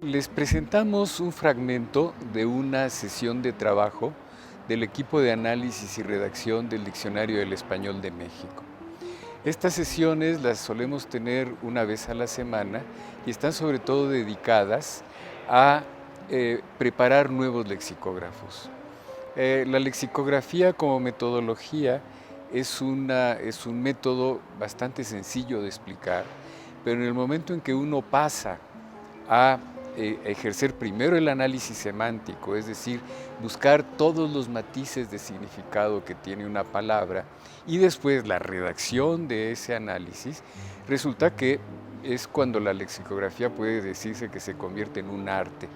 Les presentamos un fragmento de una sesión de trabajo del equipo de análisis y redacción del Diccionario del Español de México. Estas sesiones las solemos tener una vez a la semana y están sobre todo dedicadas a preparar nuevos lexicógrafos. La lexicografía como metodología es un método bastante sencillo de explicar, pero en el momento en que uno pasa a ejercer primero el análisis semántico, es decir, buscar todos los matices de significado que tiene una palabra y después la redacción de ese análisis, resulta que es cuando la lexicografía puede decirse que se convierte en un arte.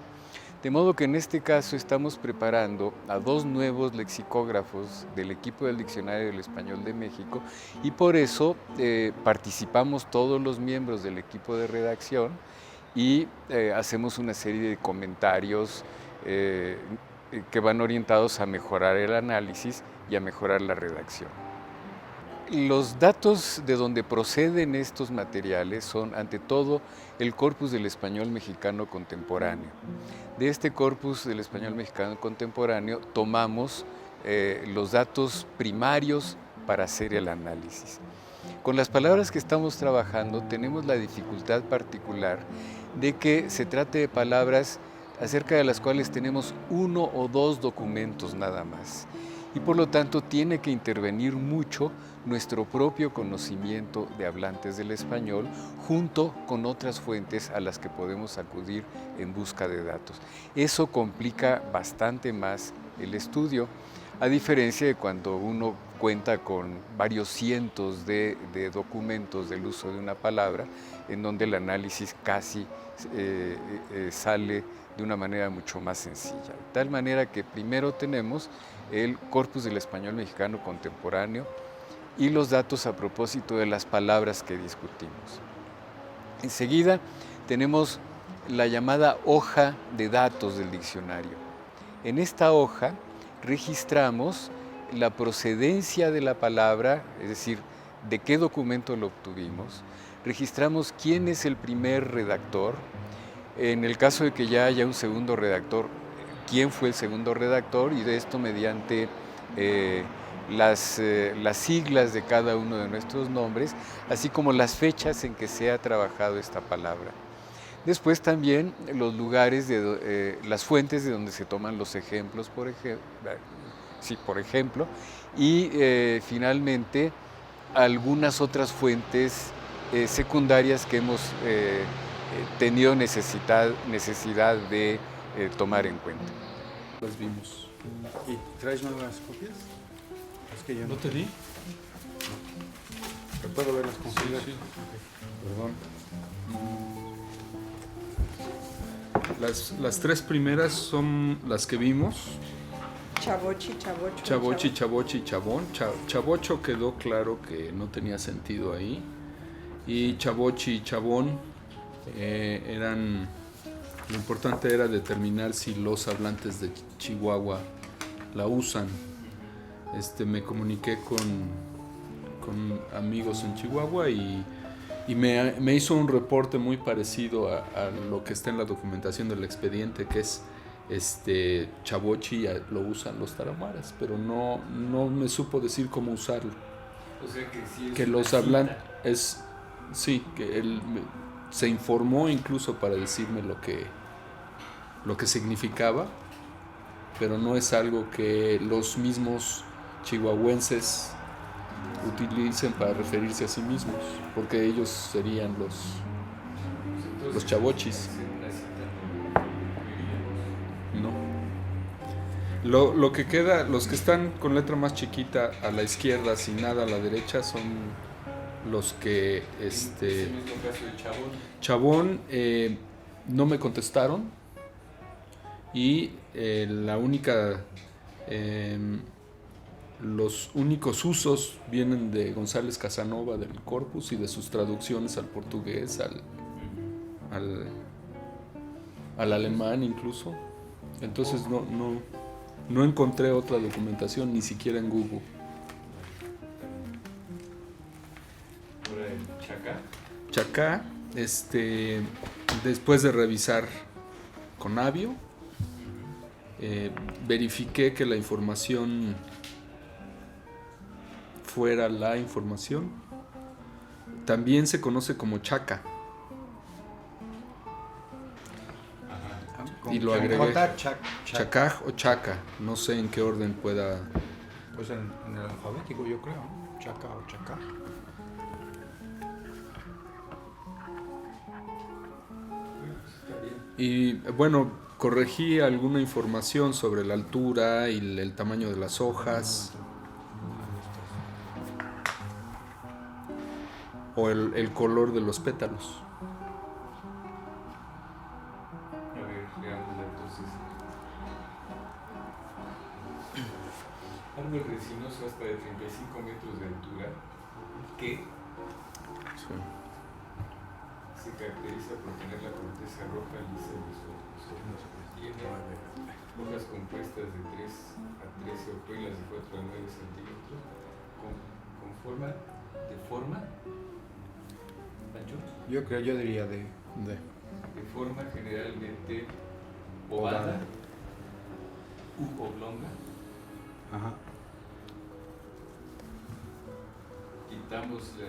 De modo que en este caso estamos preparando a dos nuevos lexicógrafos del equipo del Diccionario del Español de México y por eso participamos todos los miembros del equipo de redacción y hacemos una serie de comentarios que van orientados a mejorar el análisis y a mejorar la redacción. Los datos de donde proceden estos materiales son, ante todo, el corpus del español mexicano contemporáneo. De este corpus del español mexicano contemporáneo tomamos los datos primarios para hacer el análisis. Con las palabras que estamos trabajando tenemos la dificultad particular de que se trate de palabras acerca de las cuales tenemos uno o dos documentos nada más. Y por lo tanto tiene que intervenir mucho nuestro propio conocimiento de hablantes del español junto con otras fuentes a las que podemos acudir en busca de datos. Eso complica bastante más el estudio, a diferencia de cuando uno cuenta con varios cientos de documentos del uso de una palabra, en donde el análisis casi sale de una manera mucho más sencilla. De tal manera que primero tenemos el corpus del español mexicano contemporáneo y los datos a propósito de las palabras que discutimos. Enseguida tenemos la llamada hoja de datos del diccionario. En esta hoja registramos la procedencia de la palabra, es decir, de qué documento lo obtuvimos, registramos quién es el primer redactor, en el caso de que ya haya un segundo redactor, quién fue el segundo redactor, y de esto mediante las siglas de cada uno de nuestros nombres, así como las fechas en que se ha trabajado esta palabra. Después también los lugares, las fuentes de donde se toman los ejemplos, por ejemplo, y finalmente algunas otras fuentes secundarias que hemos tenido necesidad de tomar en cuenta. Las vimos. ¿Y traes nuevas copias? Es que yo ¿No te di? ¿Te puedo ver las consignas? Sí. Perdón. Las tres primeras son las que vimos. Chavochi, chavocho. Chavochi, chavochi, chabón. Chavocho quedó claro que no tenía sentido ahí. Y chavochi y chabón lo importante era determinar si los hablantes de Chihuahua la usan. Me comuniqué con amigos en Chihuahua y me hizo un reporte muy parecido a lo que está en la documentación del expediente, que es chavochi lo usan los tarahumaras, pero no me supo decir cómo usarlo. O sea que sí es que los hablantes, sí, que él se informó incluso para decirme lo que significaba, pero no es algo que los mismos chihuahuenses utilicen para referirse a sí mismos, porque ellos serían los chavochis. No. Lo que queda, los que están con letra más chiquita a la izquierda, sin nada a la derecha, son los que Chabón no me contestaron, y los únicos usos vienen de González Casanova del corpus y de sus traducciones al portugués, al alemán incluso. Entonces no encontré otra documentación, ni siquiera en Google. Chacá. Chacá, después de revisar Conavio. Verifiqué que la información fuera la información. También se conoce como chaca. Y lo agregué. Chacaj o chaca. No sé en qué orden pueda. Pues en el alfabético, yo creo, ¿no? Chaca o chacaj. Y bueno, corregí alguna información sobre la altura y el tamaño de las hojas. O el color de los pétalos. A ver, veámosla entonces. Árbol resinoso hasta de 35 metros de altura que Sí. se caracteriza por tener la corteza roja, lisa y suave. Tiene hojas compuestas de 3 a 13 hojuelas de 4 a 9 centímetros con forma ¿Pancho? Yo diría de De forma generalmente ovada u oblonga. Ajá. Quitamos la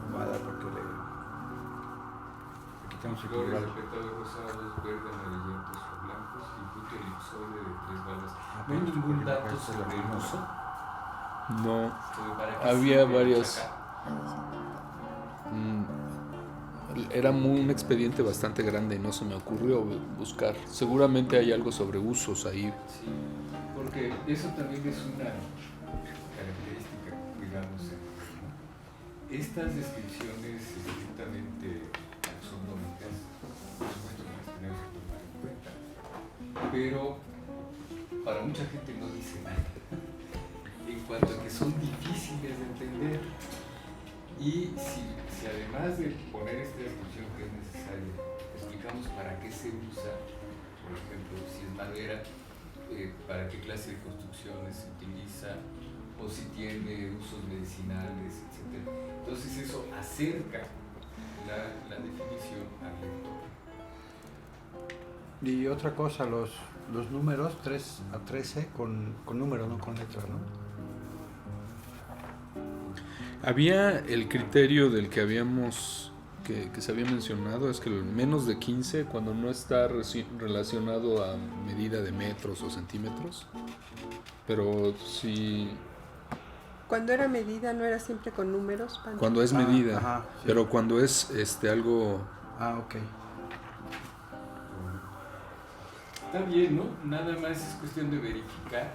Ovada porque le quitamos el flores de plural. pétalos rosados, verde, amarillentos o blancos y fruto elipsoide de 3 balas. Ah, ¿No hay pero ningún yo dato creo que es sobre el la uso? No. ¿Para qué Había sirve el varios. chaca? Era un expediente bastante grande y no se me ocurrió buscar. Seguramente hay algo sobre usos ahí. Sí, porque eso también es una característica, digamos. Estas descripciones estrictamente taxonómicas, por supuesto, las tenemos que tomar en cuenta, pero para mucha gente no dice nada, en cuanto a que son difíciles de entender. Y si además de poner esta descripción que es necesaria, explicamos para qué se usa, por ejemplo, si es madera, para qué clase de construcciones se utiliza, o si tiene usos medicinales, etc. Entonces eso acerca la definición al lector. Y otra cosa, los números 3 a 13 con número, no con letra, ¿no? Había el criterio del que que se había mencionado, es que el menos de 15, cuando no está relacionado a medida de metros o centímetros, pero si Cuando era medida no era siempre con números, Pancho. cuando es medida, Ajá, sí. pero cuando es algo. Ah, ok. Está bien, ¿no? Nada más es cuestión de verificar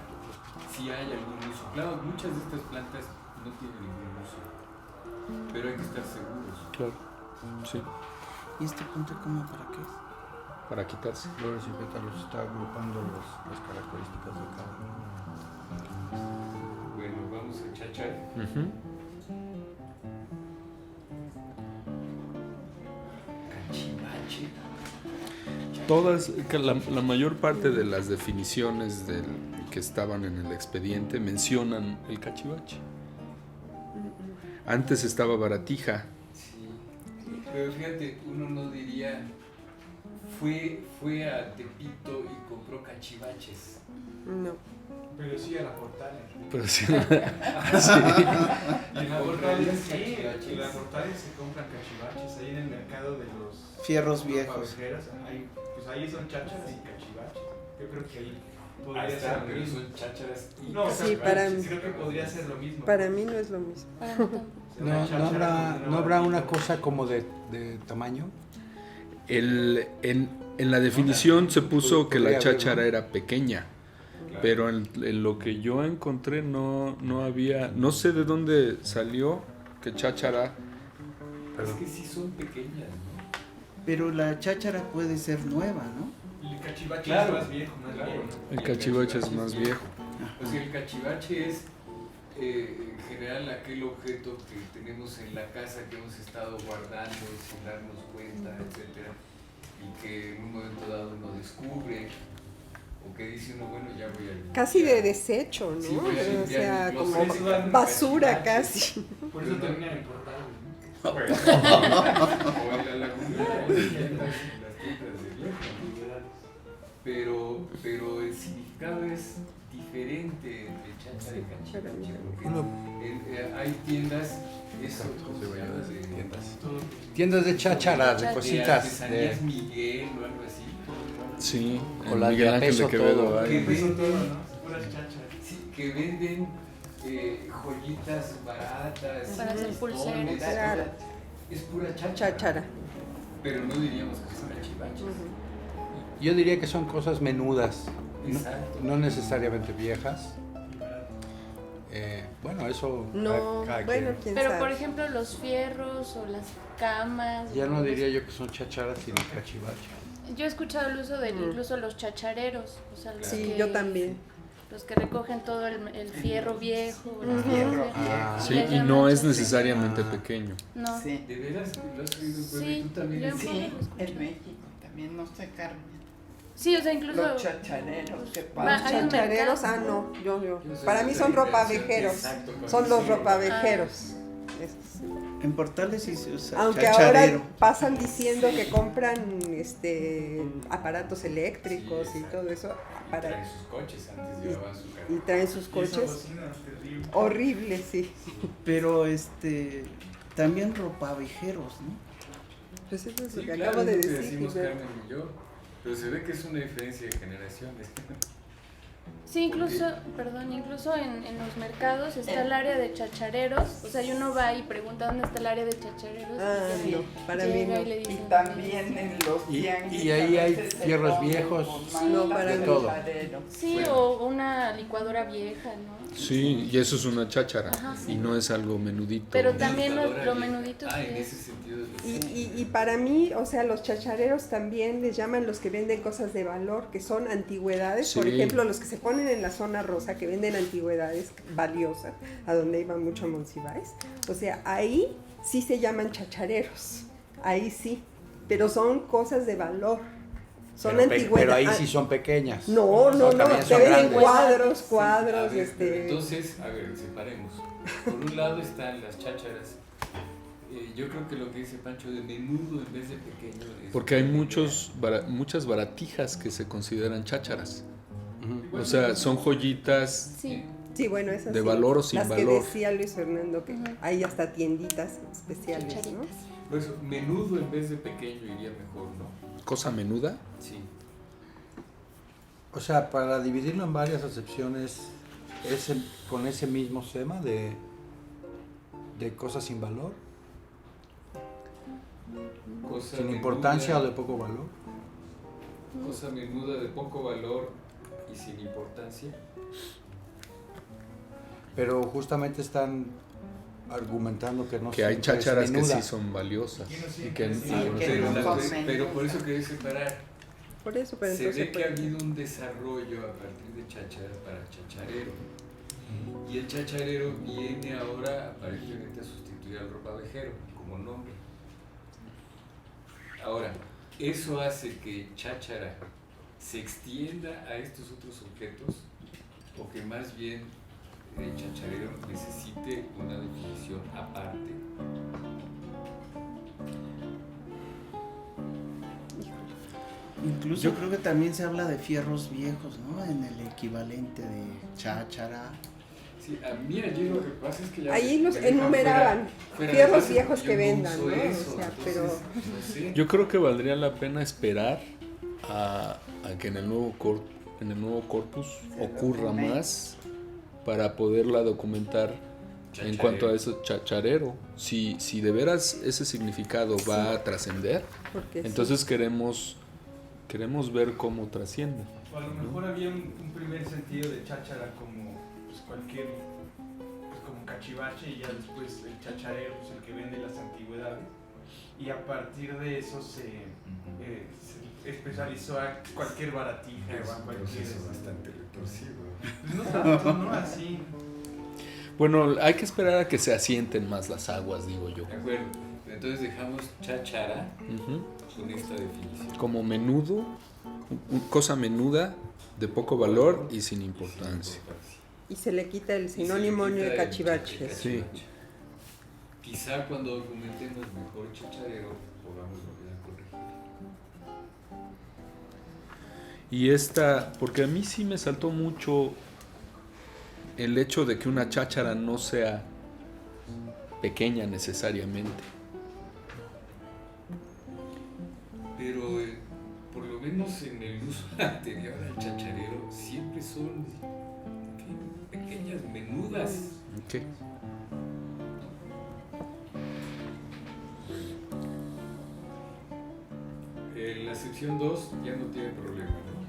si hay algún uso. Claro, muchas de estas plantas no tienen ningún uso, pero hay que estar seguros. Claro. Sí, ¿Y este punto cómo para qué? para quitarse. Flores y pétalos está agrupando las características de cada uno. Bueno, vamos a chachar. Ujú. Cachivache. Todas, la mayor parte de las definiciones que estaban en el expediente mencionan el cachivache. Antes estaba baratija. Sí, pero fíjate, uno no diría, fue a Tepito y compró cachivaches. No. Pero sí a la Portales. Pero sí. En la ¿Comprarías Portales sí, cachivaches? en la Portales se compran cachivaches ahí en el mercado de los Fierros viejos. Pues ahí son chácharas y cachivaches. Yo creo que ahí podría Ahí ser está, lo pero mismo. son chácharas y No, Sí, para mí. creo que podría ser lo mismo. Para mí no es lo mismo. O sea, ¿No, una no cháchara habrá, con ¿no habrá una batida. cosa como de tamaño? En la definición se puso que la Podría haber, cháchara ¿no? era pequeña, Claro. pero en lo que yo encontré no había, no sé de dónde salió que cháchara. Es que sí son pequeñas, ¿no? Pero la cháchara puede ser nueva, ¿no? Y el cachivache Claro, es más viejo, más claro. viejo, ¿no? El cachivache es más viejo. O sea, el cachivache es en general aquel objeto que tenemos en la casa que hemos estado guardando sin darnos cuenta, etcétera, y que en un momento dado uno descubre, o que dice uno, bueno, ya voy a limpiar. Casi de desecho, ¿no? Sí, voy a O limpiar sea, mi como closet. Eso dan unos basura cachivaches. casi. Por eso terminan importados, ¿no? O en la laguna. pero el significado es diferente entre cháchara y cachivache. Porque hay tiendas, eso, ¿cómo se llama? Tiendas de cháchara, de De cositas. artesanías Miguel o algo así. Sí, O en las de Miguel a Ángel peso de Quevedo todo. hay. Que Eso todo, venden, ¿no? Puras chácharas. sí, que venden joyitas baratas. Para hacer pistones, pulseras. Claro. Es pura cháchara. Cháchara. Pero no diríamos que son cachivaches. Yo diría que son cosas menudas, Exacto. no necesariamente viejas. Bueno, eso No, cada bueno, quien. quién Pero sabe. por ejemplo los fierros o las camas. Ya no diría yo que son chácharas sino cachivache. Yo he escuchado el uso de incluso los chachareros, o sea, los Sí, que, yo también. los que recogen todo el fierro viejo. las Fierro. cosas. Ah, Sí, Les y llaman no es chachareros. necesariamente pequeño. No. Sí, ¿De veras lo has oído, Pepe? Sí, ¿Tú también? yo eres- en sí, lo escuché. en México también, no sé, Carmen. Sí, o sea, incluso Los chachareros, ¿qué Va, pasa? hay un Chachareros, mercado. no, yo. Yo sé Para de mí la son diferenciación, ropavejeros. exacto, cuando Son los dicen ropavejeros. Esos. En Portales sí se usa Aunque chacharero. ahora pasan diciendo que compran aparatos eléctricos Sí, y exacto. todo eso Traen para, sus coches, antes llevaban su carro. y traen sus Y esa coches bocina terrible. horribles, sí. Pero también ropavejeros, ¿no? Pues eso es lo Sí, que claro, acabo de es lo que decir. decimos Gilberto. Carmen y yo, pero se ve que es una diferencia de generaciones. Sí, incluso en los mercados está el área de chachareros, o sea, y uno va y pregunta dónde está el área de chachareros. Ah, y ya no, para mí llega no. y le Y dicen también en los Y- tianguis. y ahí a hay veces se fierros ponen viejos. con No, mantas para de mí. todo. chacharero. Sí, o una licuadora vieja, ¿no? Sí, y eso es una cháchara. Ajá, sí. Y no es algo menudito. Pero también lo Licuadora vieja. menudito Ah, sí en es. ese sentido. Y para mí, o sea, los chachareros también les llaman los que venden cosas de valor, que son antigüedades. Por Sí. ejemplo, los que se ponen en la zona rosa, que venden antigüedades valiosas, a donde iba mucho Monsiváis. O sea, ahí sí se llaman chachareros. Ahí sí. Pero son cosas de valor. Son antigüedades. Pero ahí sí son pequeñas. No, también te son venden grandes. cuadros, A ver, pero entonces, a ver, separemos. Por un lado están las chácharas. Yo creo que lo que dice Pancho de menudo en vez de pequeño. es Porque hay una muchas baratijas que se consideran chácharas. Ujú. O sea, son joyitas. Sí. Sí, bueno, esas ¿De sí. valor o sin Las valor? que decía Luis Fernando, que Ujú. hay hasta tienditas especiales, ¿no? Chacharitas. Por eso, menudo en vez de pequeño iría mejor, ¿no? Cosa menuda. Sí. O sea, para dividirlo en varias acepciones, con ese mismo tema de cosas sin valor, Cosa sin menuda, importancia o de poco valor. Cosa menuda de poco valor y sin importancia. Pero justamente están argumentando que no Que hay siempre es chácharas que menuda. sí son valiosas. Que no Y siempre que, sí, y que no que se- no Pero, son pero por eso quería separar. Por eso, pero Se entonces ve que ha pues, habido un desarrollo a partir de cháchara para chacharero. Y el chacharero viene ahora aparentemente a sustituir al ropavejero como nombre. Ahora, eso hace que cháchara se extienda a estos otros objetos o que más bien el chacharero necesite una definición aparte. Incluso creo que también se habla de fierros viejos, ¿no? En el equivalente de cháchara. Sí, a mí allí lo que pasa es que ya ahí me los dejan enumeraban, fuera de fierros clase viejos porque que yo vendan, uso ¿no? eso, O sea, entonces, pero no sé. Yo creo que valdría la pena esperar a que en el nuevo corpus ocurra más para poderla documentar en Chacharero. cuanto a eso chacharero. Si de veras ese significado va a trascender, porque sí. entonces queremos ver cómo trasciende. O a lo mejor había un primer sentido de cháchara como pues, cualquier, pues, como cachivache y ya después el chacharero, pues el que vende las antigüedades. Y a partir de eso se especializó a cualquier baratija Es o a un cualquier... proceso bastante retorcido. Pues no tanto, no así. Bueno, hay que esperar a que se asienten más las aguas, digo yo. De acuerdo. Entonces dejamos cháchara Ujú. con esta definición. Como menudo, cosa menuda, de poco valor y sin importancia. Y se le quita el Y se le sinónimo quita de el cachivache. Sí. Quizá cuando documentemos mejor chacharero podamos volver a corregir. Y porque a mí sí me saltó mucho el hecho de que una cháchara no sea pequeña necesariamente. Pero por lo menos en el uso anterior al chacharero siempre son pequeñas, menudas. Ok. La sección 2 ya no tiene problema, ¿no?